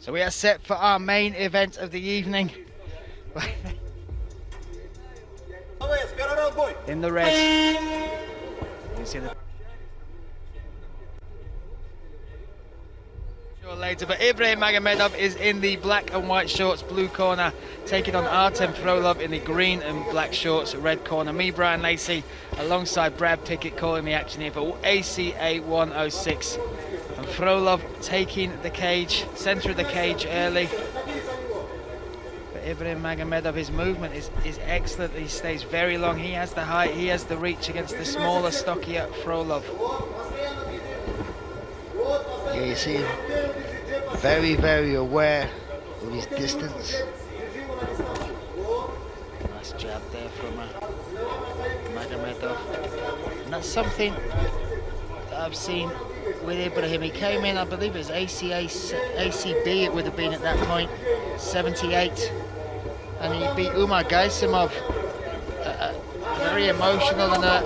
So we are set for our main event of the evening. In the red, you see the later, but Ибрагим Магомедов is in the black and white shorts, blue corner, taking on Артем Фролов in the green and black shorts, red corner. Me, Brian Lacey, alongside Brad Pickett, calling the action here for ACA 106. And Frolov taking the cage, centre of the cage early. But Ибрагим Магомедov, his movement is excellent. He stays very long. He has the height, he has the reach against the smaller, stockier Frolov. Yeah, you see him very, very aware of his distance. Nice jab there from Magomedov. And that's something that I've seen with Ибрагим. He came in, I believe it was ACB, it would have been at that point, 78. And he beat Umar Gaisimov, a very emotional and a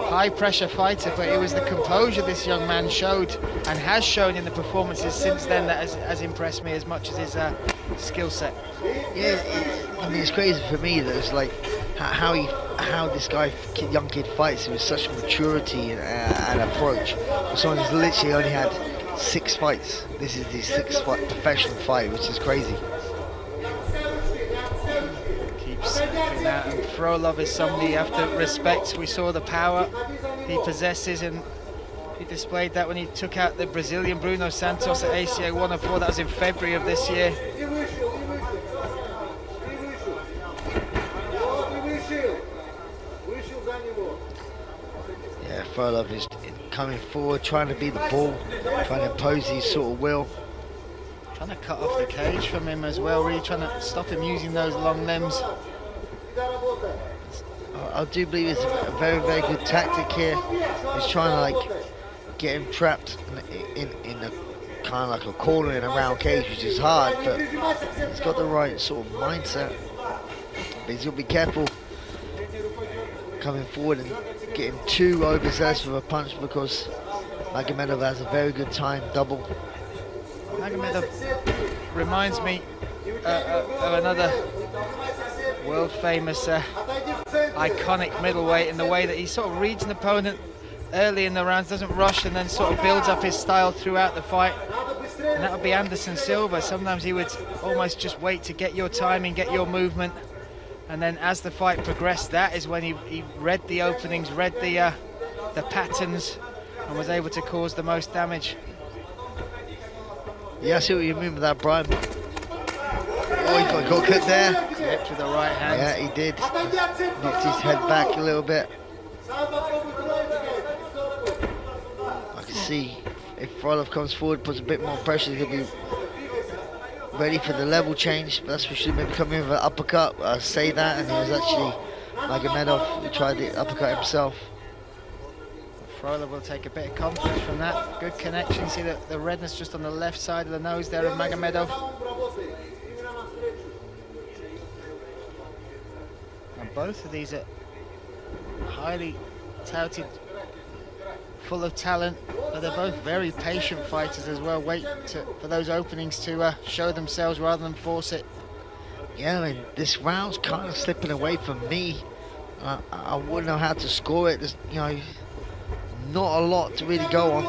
high pressure fighter, but it was the composure this young man showed and has shown in the performances since then that has impressed me as much as his skill set. Yeah, I mean, it's crazy for me that it's like how this young kid fights with such maturity and approach. Someone who's literally only had 6 fights. This is his 6th professional fight, which is crazy. Out, and Frolov is somebody you have to respect. We saw the power he possesses, and he displayed that when he took out the Brazilian Bruno Santos at ACA 104. That was in February of this year. Yeah, Frolov is coming forward, trying to be the ball, trying to impose his sort of will. Trying to cut off the cage from him as well, really trying to stop him using those long limbs. I do believe it's a very, very good tactic here. He's trying to like get him trapped in a kind of like a corner in a round cage, which is hard, but he's got the right sort of mindset. But he's got to be careful coming forward and getting too overzealous with a punch, because Magomedov has a very good time double. Magomedov reminds me of another world famous iconic middleweight in the way that he sort of reads an opponent early in the rounds, doesn't rush, and then sort of builds up his style throughout the fight. And that would be Anderson Silva. Sometimes he would almost just wait to get your timing, get your movement, and then as the fight progressed, that is when he read the openings, read the patterns, and was able to cause the most damage. Yeah, I see what you mean with that, Brian. Oh, he got clipped there. Clipped with the right hand. Yeah, he did. Knocked his head back a little bit. I can see if Frolov comes forward, puts a bit more pressure, he'll be ready for the level change. But that's for sure. Maybe come in with an uppercut. I say that, and it was actually Magomedov who tried the uppercut himself. Frolov will take a bit of confidence from that. Good connection. See the redness just on the left side of the nose there of Magomedov. And both of these are highly touted, full of talent, but they're both very patient fighters as well. Wait for those openings to show themselves rather than force it. Yeah, I mean, this round's kind of slipping away from me. I wouldn't know how to score it. There's, you know, not a lot to really go on.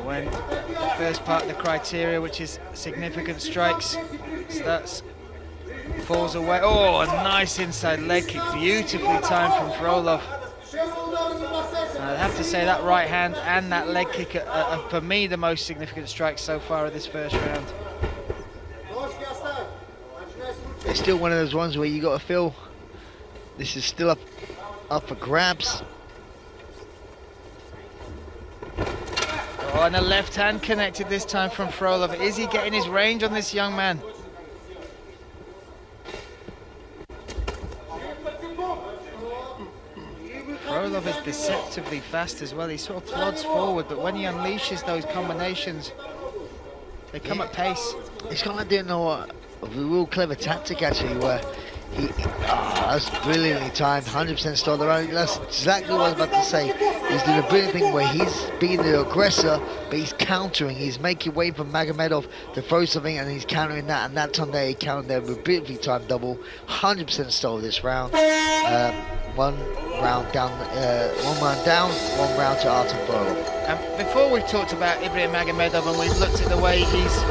When the first part of the criteria, which is significant strikes, falls away. Oh, a nice inside leg kick, beautifully timed from Frolov. I'd have to say that right hand and that leg kick are for me the most significant strikes so far of this first round. It's still one of those ones where you got to feel this is still up for grabs. Oh, and a left hand connected this time from Frolov. Is he getting his range on this young man? Frolov is deceptively fast as well. He sort of plods forward, but when he unleashes those combinations, they come at pace. He's kind of doing a real clever tactic actually, where That's brilliantly timed, 100% stole the round. That's exactly what I was about to say. He's doing a brilliant thing where he's being the aggressor, but he's countering. He's making way for Magomedov to throw something, and he's countering that. And that time there, he countered there with a brilliantly timed double. 100% stole this round. One round down, one round to Артем Фролов. Before we've talked about Ибрагим Магомедов and we've looked at the way he's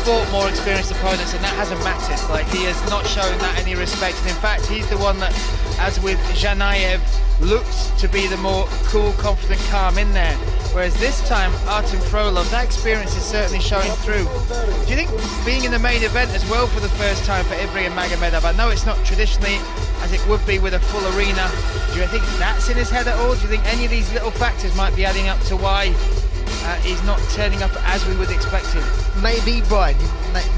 fought more experienced opponents, and that hasn't mattered. Like, he has not shown that any respect, and in fact he's the one that, as with Zhanayev, looks to be the more cool, confident, calm in there, whereas this time Артем Фролов, that experience is certainly showing through. Do you think being in the main event as well for the first time for Ибрагим Магомедов, I know it's not traditionally as it would be with a full arena, do you think that's in his head at all? Do you think any of these little factors might be adding up to why he's not turning up as we would expect him? Maybe, Brian,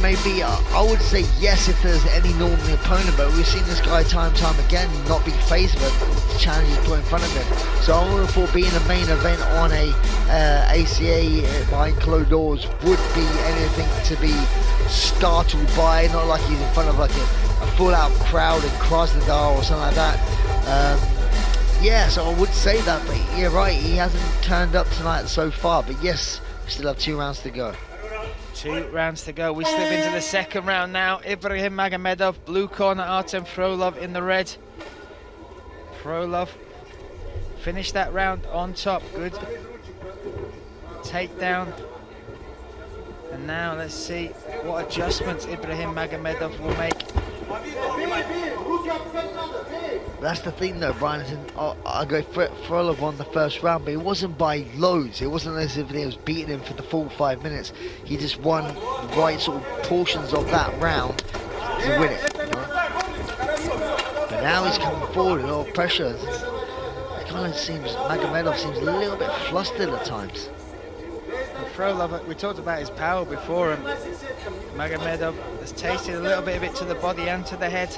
maybe. I would say yes if there's any normal opponent, but we've seen this guy time and time again not be faced with the challenges put in front of him. So I would have thought being a main event on a ACA behind closed doors would be anything to be startled by, not like he's in front of like a full-out crowd in Krasnodar or something like that. Yeah, so I would say that, but you're right, he hasn't turned up tonight so far, but yes, we still have 2 rounds to go. 2 rounds to go. We slip into the second round now. Ибрагим Магомедов, blue corner, Артем Фролов in the red. Frolov finished that round on top. Good takedown. And now let's see what adjustments Ибрагим Магомедов will make. That's the thing though, Brian. I go Frolov on the first round, but it wasn't by loads. It wasn't as if he was beating him for the full 5 minutes. He just won the right sort of portions of that round to win it. You know? But now he's coming forward with a lot of pressure. It kind of seems, Magomedov seems a little bit flustered at times. Frolov, we talked about his power before, and Magomedov has tasted a little bit of it to the body and to the head.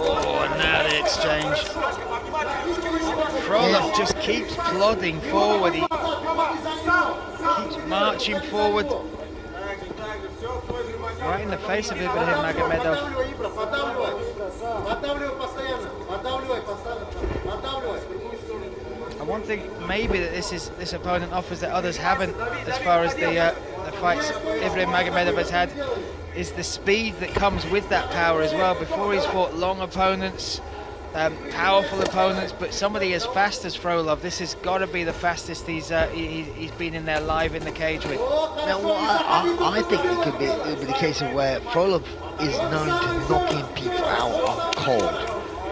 Oh, now the exchange. Frolov just keeps plodding forward. He keeps marching forward. Right in the face of Ибрагим Магомедов. And one thing maybe that this opponent offers that others haven't, as far as the fights Ибрагим Магомедov has had, is the speed that comes with that power as well. Before he's fought long opponents, powerful opponents, but somebody as fast as Frolov, this has got to be the fastest he's been in there live in the cage with. Now, I think it could be the case of where Frolov is known to knocking people out on cold,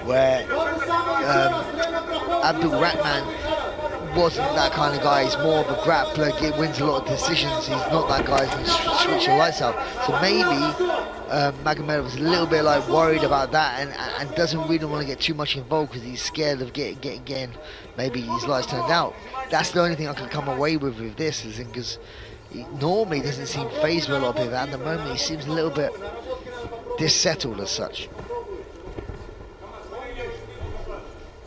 where Abdul Rahman wasn't that kind of guy. He's more of a grappler, wins a lot of decisions. He's not that guy who can switch the lights out. So maybe Magomedov was a little bit like worried about that and doesn't really want to get too much involved because he's scared of getting maybe his lights turned out. That's the only thing I can come away with this, is because he normally doesn't seem phased with a lot of people. At the moment, he seems a little bit dissettled as such.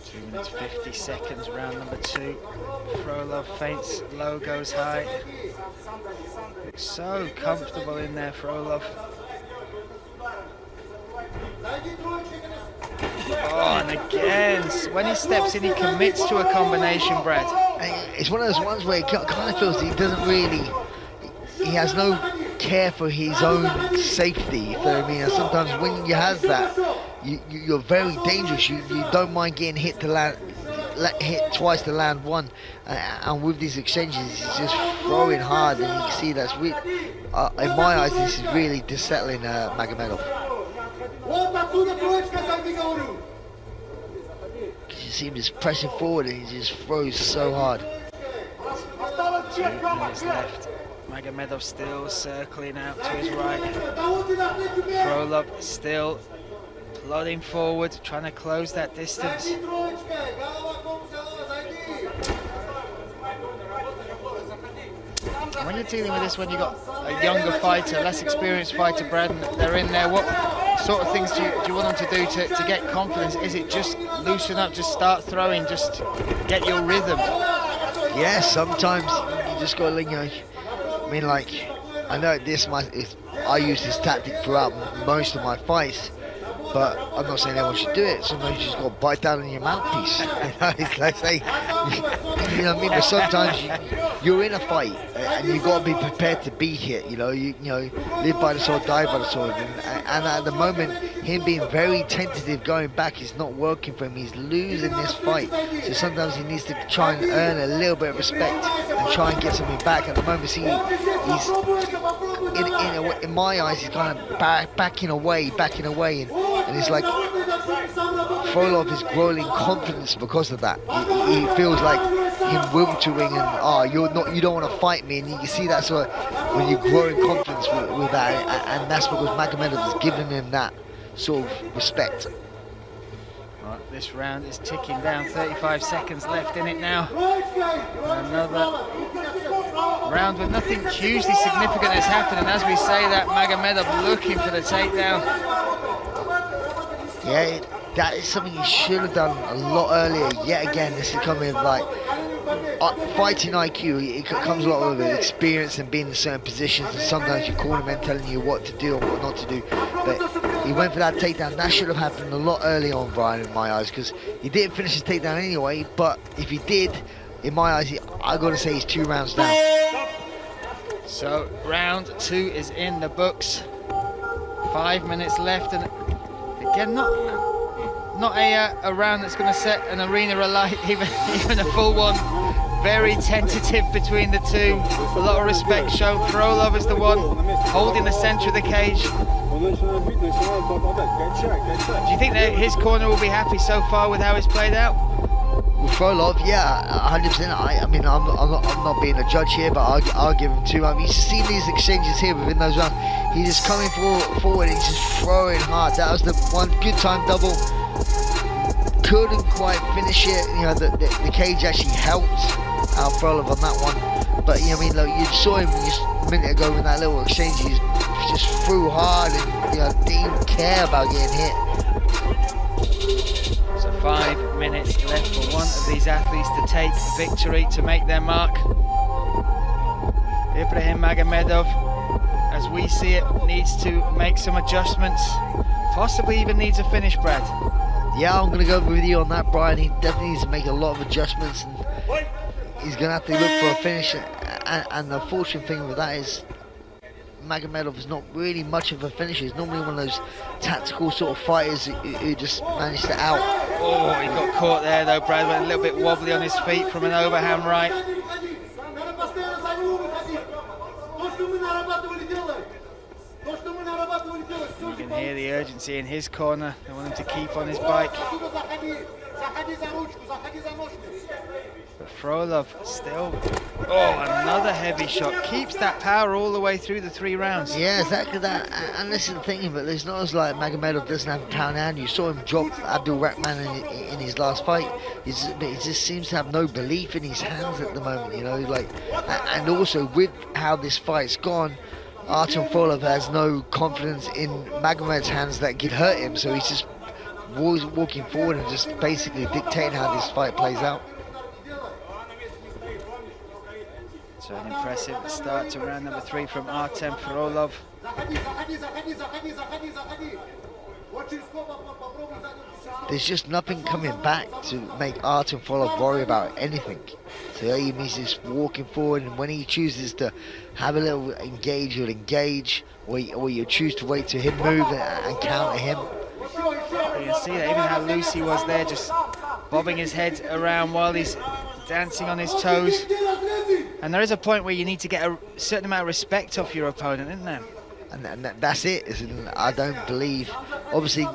2 minutes 50 seconds, round number 2. Frolov feints low, goes high. Looks so comfortable in there, Frolov. Oh, and again, when he steps in, he commits to a combination, Brad. It's one of those ones where he kind of feels he doesn't really, he has no care for his own safety, you know what I mean? And sometimes when you have that, you're very dangerous. You don't mind getting hit twice to land one, and with these exchanges, he's just throwing hard, and you can see that's really, in my eyes, this is really dissettling Magomedov. You see him just pressing forward, and he just throws so hard. 2 minutes left. Magomedov still circling out to his right. Frolov still plodding forward, trying to close that distance. When you're dealing with this, when you've got a younger fighter, less experienced fighter, Brad, and they're in there, what sort of things do you want them to do to get confidence? Is it just loosen up, just start throwing, just get your rhythm? Yeah, sometimes you just got to, I mean, like, I know I use this tactic throughout most of my fights, but I'm not saying everyone should do it. Sometimes you just got to bite down on your mouthpiece. It's like saying, you know what I mean? But sometimes you're in a fight and you got to be prepared to be hit. You know, live by the sword, die by the sword. And at the moment, him being very tentative going back is not working for him. He's losing this fight. So sometimes he needs to try and earn a little bit of respect and try and get something back. At the moment, see, he's in my eyes, he's kind of backing away, and it's like Frolov is growing in confidence because of that. He feels like him wiltering and you don't want to fight me, and you see that sort of when you grow in confidence with that, and that's because Magomedov has given him that sort of respect. Right, this round is ticking down, 35 seconds left in it now. Another round with nothing hugely significant has happened, and as we say that, Magomedov looking for the takedown. Yeah, that is something he should have done a lot earlier. Yet again, this is coming like fighting IQ. It comes a lot with experience and being in certain positions, and sometimes your cornermen telling you what to do and what not to do. But he went for that takedown. That should have happened a lot earlier on, Brian, in my eyes, because he didn't finish his takedown anyway. But if he did, in my eyes, I got to say he's 2 rounds down. So round 2 is in the books. 5 minutes left, and again, not a round that's going to set an arena alight, even a full one. Very tentative between the two. A lot of respect shown. Frolov is the one holding the centre of the cage. Do you think that his corner will be happy so far with how it's played out? With Frolov, yeah, 100%. I mean, I'm not being a judge here, but I'll give him 2. I mean, you've seen these exchanges here within those rounds. He's just coming forward and he's just throwing hard. That was the one good time double. Couldn't quite finish it. You know, the cage actually helped out Frolov on that one. But, you know, I mean, look, you saw him just a minute ago in that little exchange. He just threw hard and, you know, didn't care about getting hit. 5 minutes left for one of these athletes to take victory, to make their mark. Ибрагим Магомедов, as we see it, needs to make some adjustments, possibly even needs a finish, Brad. Yeah, I'm going to go with you on that, Brian. He definitely needs to make a lot of adjustments, and he's going to have to look for a finish. And the fortunate thing with that is Magomedov is not really much of a finisher. He's normally one of those tactical sort of fighters who just managed to out. Oh, he got caught there though, Brad. Went a little bit wobbly on his feet from an overhand right. You can hear the urgency in his corner. They want him to keep on his bike. But Frolov still, another heavy shot. Keeps that power all the way through the 3 rounds. Yeah, exactly that. And this is the thing, but it's not as like Magomedov doesn't have a power hand. You saw him drop Abdul Rahman in his last fight. He just seems to have no belief in his hands at the moment, you know, like, and also with how this fight's gone, Artem Frolov has no confidence in Magomedov's hands that could hurt him, so he's just walking forward and just basically dictating how this fight plays out. So an impressive start to round number 3 from Artem Frolov. There's just nothing coming back to make Artem Frolov worry about anything. So he's just walking forward, and when he chooses to have a little engage, you'll engage, or you choose to wait till him move and counter him. You can see that even how loose he was there, just bobbing his head around while he's dancing on his toes. And there is a point where you need to get a certain amount of respect off your opponent, isn't there? And that's it. I don't believe, obviously,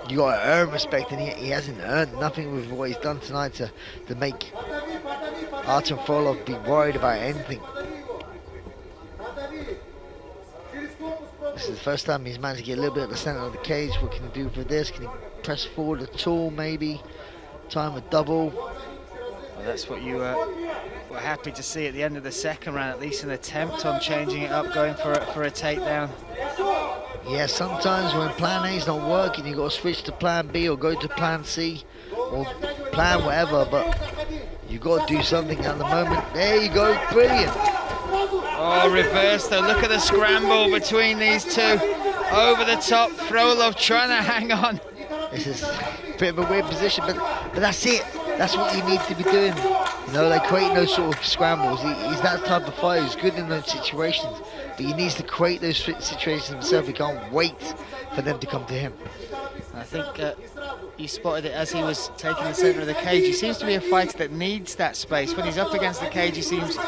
you got to earn respect, and he hasn't earned nothing with what he's done tonight to make Artem Frolov be worried about anything. This is the first time he's managed to get a little bit at the centre of the cage. What can he do for this? Can he press forward at all, maybe? Time a double. Well, that's what you were happy to see at the end of the second round, at least an attempt on changing it up, going for a takedown. Yeah, sometimes when plan A is not working, you got to switch to plan B or go to plan C or plan whatever, but you got to do something at the moment. There you go, brilliant. Oh, reverse though. Look at the scramble between these two. Over the top, Frolov trying to hang on. This is a bit of a weird position, but that's it. That's what you need to be doing. You know, like creating those sort of scrambles. He's that type of fighter. He's good in those situations, but he needs to create those situations himself. He can't wait for them to come to him. I think you spotted it as he was taking the centre of the cage. He seems to be a fighter that needs that space. When he's up against the cage, he seems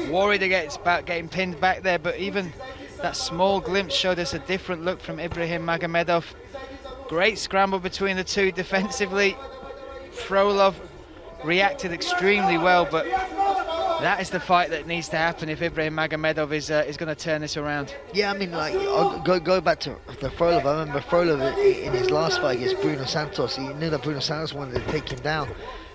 worried about getting pinned back there, but even that small glimpse showed us a different look from Ибрагим Магомедов. Great scramble between the two defensively. Frolov reacted extremely well, but that is the fight that needs to happen if Ибрагим Магомедов is going to turn this around. Yeah, I mean, like, I'll go back to the Frolov. I remember Frolov in his last fight against Bruno Santos. He knew that Bruno Santos wanted to take him down,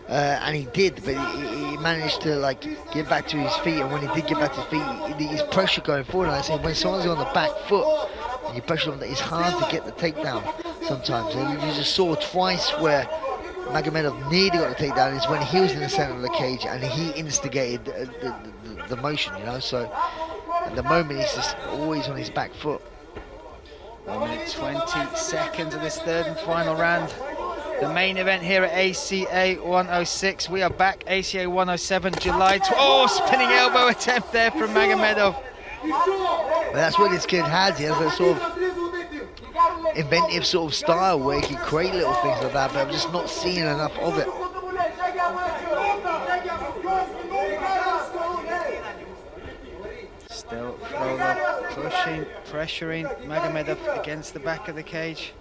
and he did, but he managed to like get back to his feet. And when he did get back to his feet, his pressure going forward. And I say when someone's on the back foot and you pressure them, it's hard to get the takedown sometimes. And you just saw twice where Magomedov nearly got the takedown is when he was in the center of the cage and he instigated the motion, you know. So at the moment he's just always on his back foot. 1 minute 20 seconds of this third and final round. The main event here at ACA 106. We are back ACA 107 July. Oh, spinning elbow attempt there from Magomedov. But that's what this kid has. He has that sort of inventive sort of style where he can create little things like that, but I'm just not seeing enough of it. Still Frolov pushing, pressuring Magomedov against the back of the cage.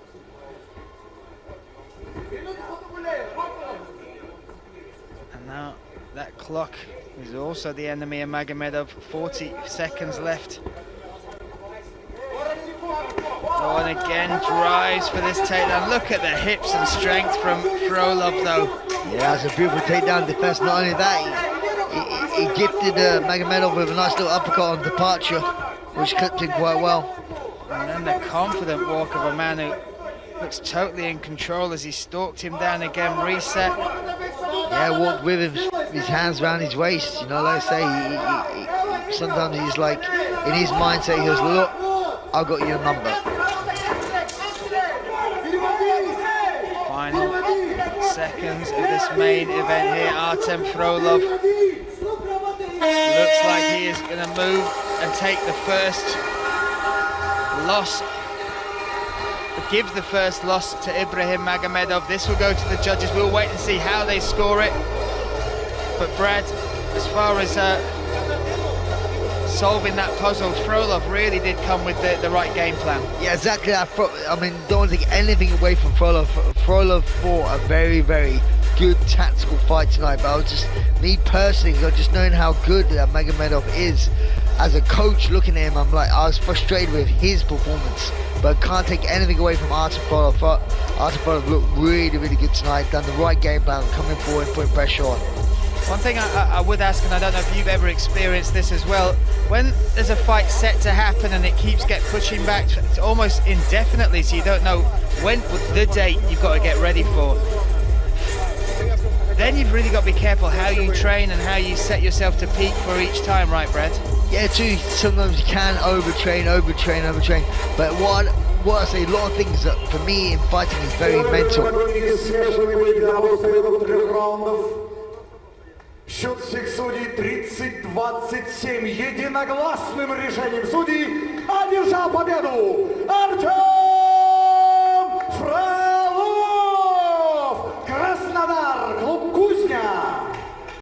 And now that clock is also the enemy of Magomedov. 40 seconds left. Oh, and again drives for this takedown. Look at the hips and strength from Frolov though. Yeah, that's a beautiful takedown defense. Not only that, he gifted Magomedov with a nice little uppercut on departure, which clipped him quite well. And then the confident walk of a man who looks totally in control as he stalked him down again, reset. Yeah, walked with him, his hands around his waist. You know, like I say, he sometimes he's like, in his mindset, he goes, look, I got your number. Final seconds of this main event here. Artem Frolov looks like he is going to move and take the first loss, give the first loss to Ибрагим Магомедов. This will go to the judges. We'll wait and see how they score it. But Brad, as far as solving that puzzle, Frolov really did come with the right game plan. Yeah, exactly. I mean, don't want to take anything away from Frolov. Frolov fought a very, very good tactical fight tonight, but I was just, me personally, just knowing how good Magomedov is as a coach, looking at him, I'm like, I was frustrated with his performance, but I can't take anything away from Artem Frolov. Artem Frolov looked really, really good tonight, done the right game plan, coming forward, putting pressure on. One thing I would ask, and I don't know if you've ever experienced this as well, when there's a fight set to happen and it keeps pushing back almost indefinitely, so you don't know when the date you've got to get ready for, then you've really got to be careful how you train and how you set yourself to peak for each time, right, Brad? Yeah, too. Sometimes you can overtrain, but what I say, a lot of things that for me in fighting is very mental. Счет всех судей 30-27. Единогласным решением судей одержал победу Артем!